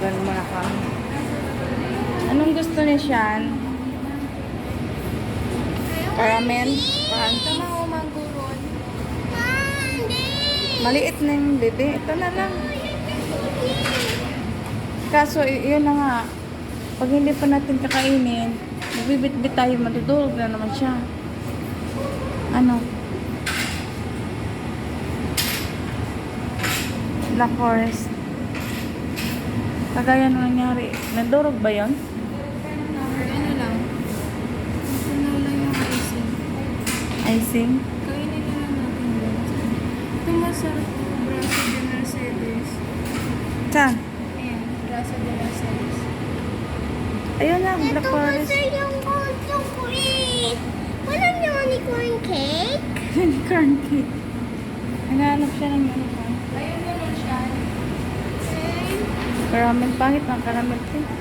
Galing mo na kami. Anong gusto ni Shan? Caramel? Sama o mangguron. Maliit na yung bebe. Ito na lang. Kaso, yun na nga. Pag hindi pa natin kakainin, magbibit-bit tayo, matutulog na naman siya. Ano? Black Forest. Kagaya nung nangyari. Nadurog ba yun? Ano lang. Ito na lang yung icing. Icing? Kainin na lang natin yun. Ito masarap po. Braso de Mercedes. Saan? Ayan. Braso de Mercedes. Ayun na, Black Forest. yung gold chocolate. Walang unicorn cake. Corn cake. Naghahanap siya ng unicorn. Ayun naman siya. Caramel. Pangit ng caramel cake.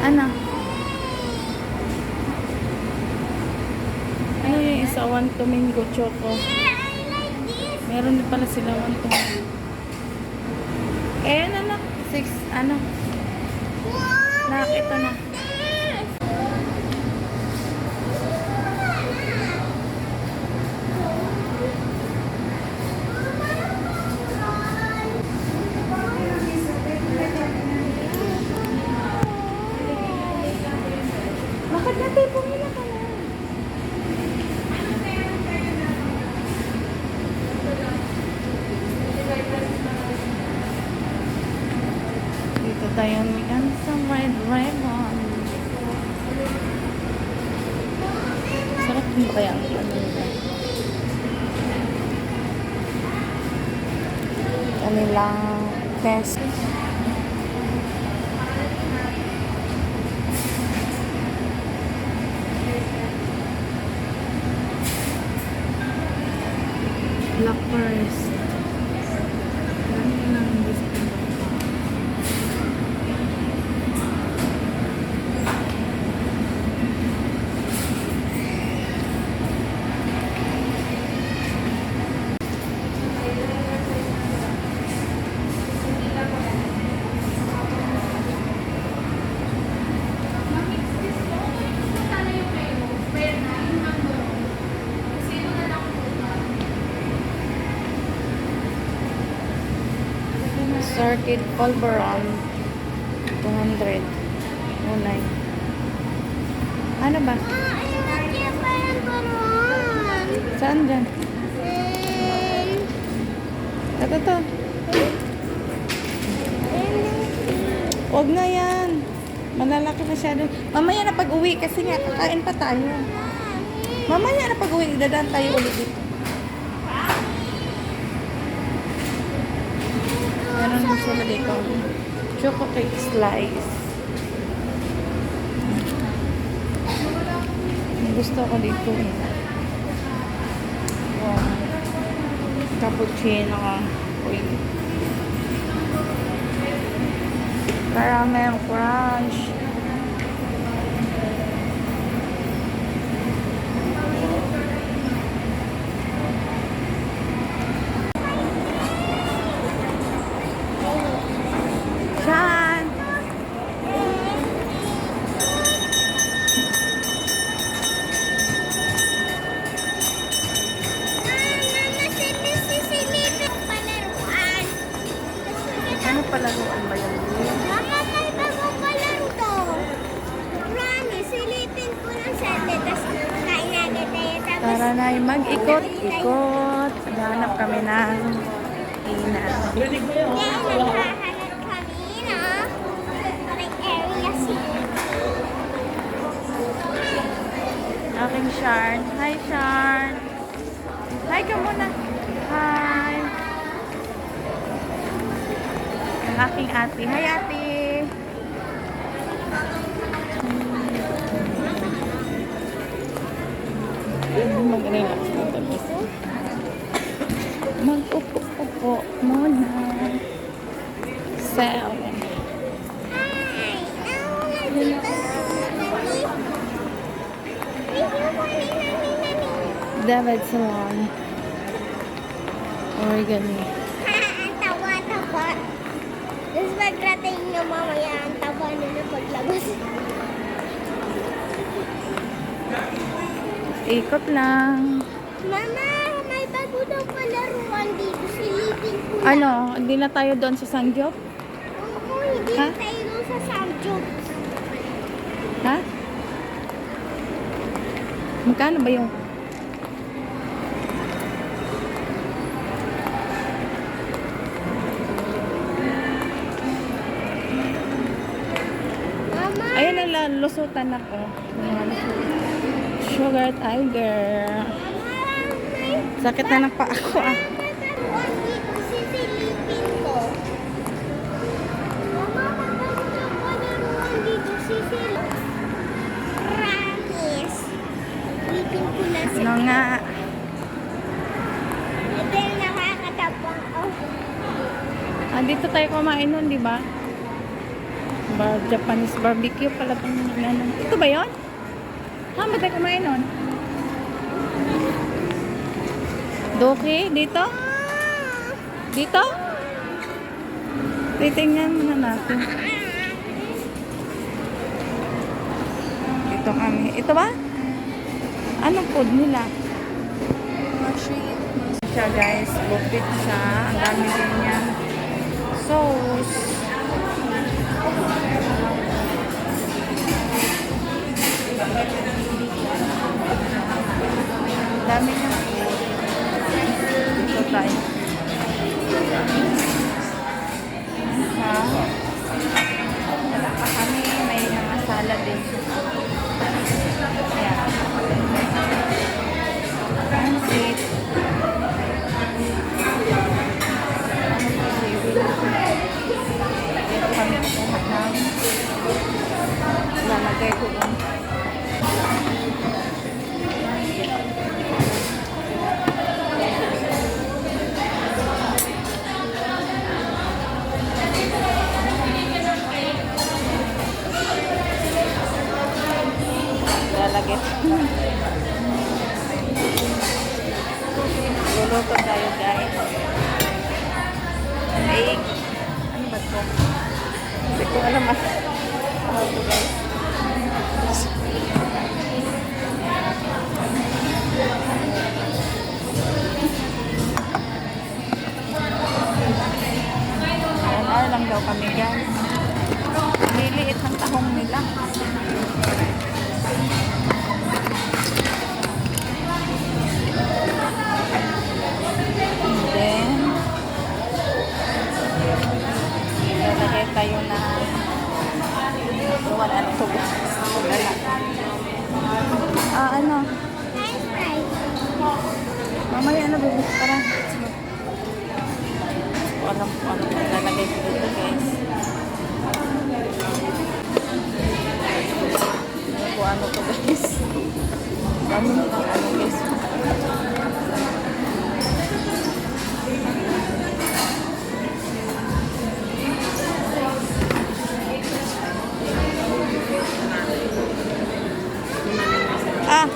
Ano? Ano yung isa? One Domingo Choco. I like this. Meron din pala sila one Domingo. Eh, ano na? 6, ano? Wow, Nak, ito na. this. Bakit natin pumila ka na? Dito tayo mikan sa Red Ribbon. Sarap din ba kaya ang ano nila? Kanilang test. Black Forest. Dami lang gusto. Sorted Polvoron 200 unay. Ano ba? I want your pamperon. Saan dyan? Ito. Huwag na yan. Malalaki masyado. Mamaya na pag-uwi kasi nga kakain pa tayo. Mamaya na pag-uwi, dadaan tayo ulit dito. Meron din sila dito. Choco cake slice. Gusto ko dito eh. Wow. Cappuccino. Uy. Caramel crunch. Shan! Ano palaruan ba yan? Mama, may bagong palaro to. Promise, silipin ko ng sete, tapos kain agad tayo. Tapos, Tara na, mag-ikot-ikot. Hanap kami ng ina. naghahanap kami na may area scene. Aking Sharn. Hi, Sharn. Hi ka muna. Hi. Ang aking ate. Hi, ate. Mag-relax na tabi. Mag-upo-upo muna. Sell. Hi! Nauna dito. Nani. David Salon. Origami. Ha, ang tawa-tawa. Tapos pagdating na mamaya, ang taba na na paglabas. Ikot lang. Mama, may bago daw palaruan dito. Silipin ko na. Ano, hindi na tayo doon sa Sangyup? Oo, hindi Ha? tayo doon sa Samjok. Ha? Magkano ba yung? Mama, Ayun ang lusutan ako. Sugar Tiger. may Sakit na ng paa ko ah. palaruan dito. Sisilipin ko. Mama, may bago daw palaruan dito. Sisilipin. Promise. Silipin ko na siya. Ano nga? Dahil nakakatapang. Oh. Ah, dito tayo kumain nun, di ba? Japanese barbecue pala itong ano. Ito ba yun? Saan ba tayo kumain nun? Doki? Dito? Dito? Titingnan muna natin. Dito kami. Ito ba? Anong food nila? Siya guys, bukit siya. Ang dami din niya. Sauce. Dami niya. Dito tayo. Ha? Wala pa kami. May mga salad din. Ayan. Pansit. Dito kami kukuha ng lalagay ko doon. Lalagay. Luluto tayo guys. Egg. Ano ba ito? Hindi ko alam mas. Ano ito guys? Ayan lang daw kami guys. Liliit ang tahong nila. And then, lalagay tayo na wala na ito. Wala. Ano? French fries. Mamaya na bubuk para. Alam ko ano lalagay ko dito guys. Ano to guys. Dami nilang ano guys. Ah.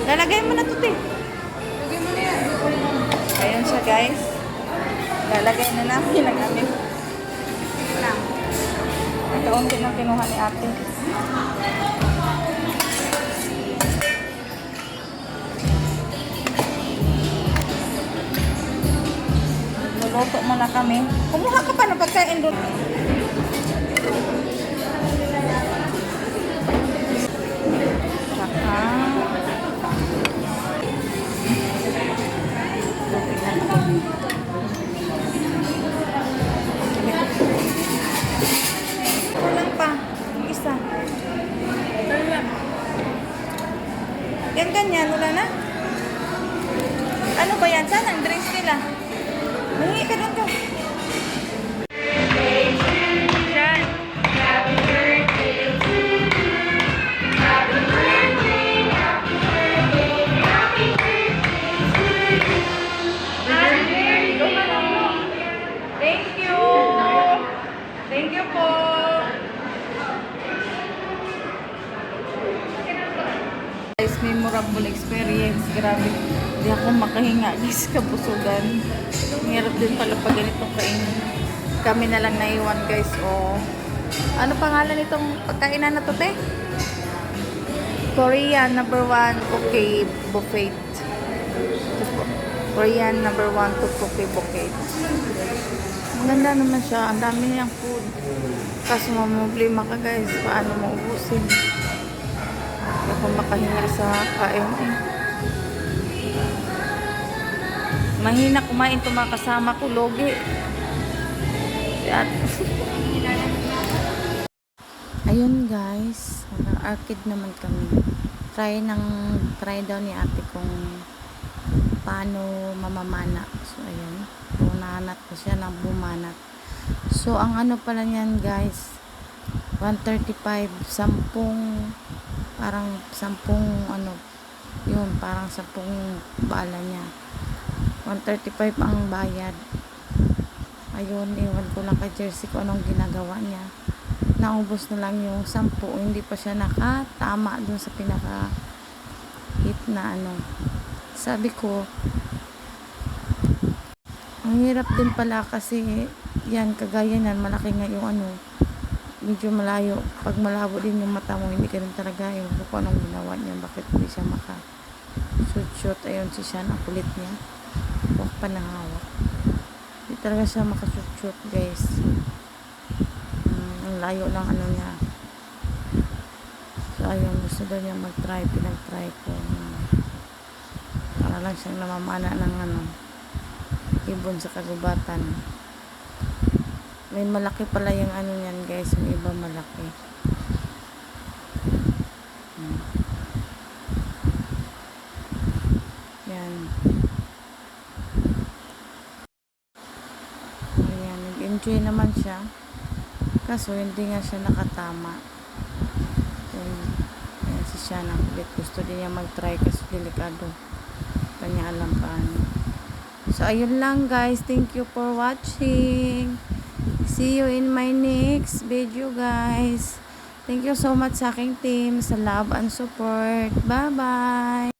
Lalagay mo na to, te. Ayan siya, guys. Lalagay na namin ang aming kaunti na kinuha ni ate. Luluto muna kami. Kumuha ka pa ng pagkain doon. Tsaka kulang pa. Yung isa. Yan ganyan. Wala na. Ano ba yan? Saan ang drinks nila? Mahingi ka doon ka. Yan. Thank you. Thank you po. Guys, memorable experience. Grabe. Hindi ako makahinga guys, kabusugan. Hirap din pala pag ganitong kainin. Kami na lang naiwan guys. O, ano pangalan nitong pagkainan na to, te? Korean number 1 cookie buffet. Korean number 1 to cookie buffet. Maganda naman siya. Ang dami niyang food. Kaso mamumblima ka guys. Paano mo ubusin? Hindi ako makahinga sa kain eh. Mahina kumain itong mga kasama ko. Logi. At ayun guys. Nag-arcade naman kami. Try daw ni ate kung paano mamamana. So ayun. Punahanat ko siya ng bumanat. So ang ano pala niyan guys, 135, 10, parang 10 ano, yun, parang 10 bala niya. 135 ang bayad. Ayun, iwan ko lang kay Jersey kung anong ginagawa niya. Naubos na lang yung 10, hindi pa siya nakatama dun sa pinaka hit na ano. Sabi ko, ang hirap din pala kasi yan, kagaya nan, malaki nga yung ano, medyo malayo. Pag malabo din yung mata mo, hindi ka rin talaga yung kung anong ginawa niya, bakit hindi siya maka shoot. Ayun si Sean, ang kulit niya. Huwag pa na hawak. Hindi talaga siya maka shoot guys. Ang layo ng ano niya. So ayun, gusto daw niya mag-try, pinag-try ko. Para lang siyang namamana ng ano, ibon sa kagubatan. May malaki pala yung ano niyan guys, yung iba malaki. Yan. Ayan, nag-enjoy naman siya. Kaso hindi nga siya nakatama. Ayan si Shana. Gusto din niya mag-try kasi delikado. Kanya alam paano. So ayun lang guys. Thank you for watching. See you in my next video guys. Thank you so much sa aking team, sa love and support. Bye bye.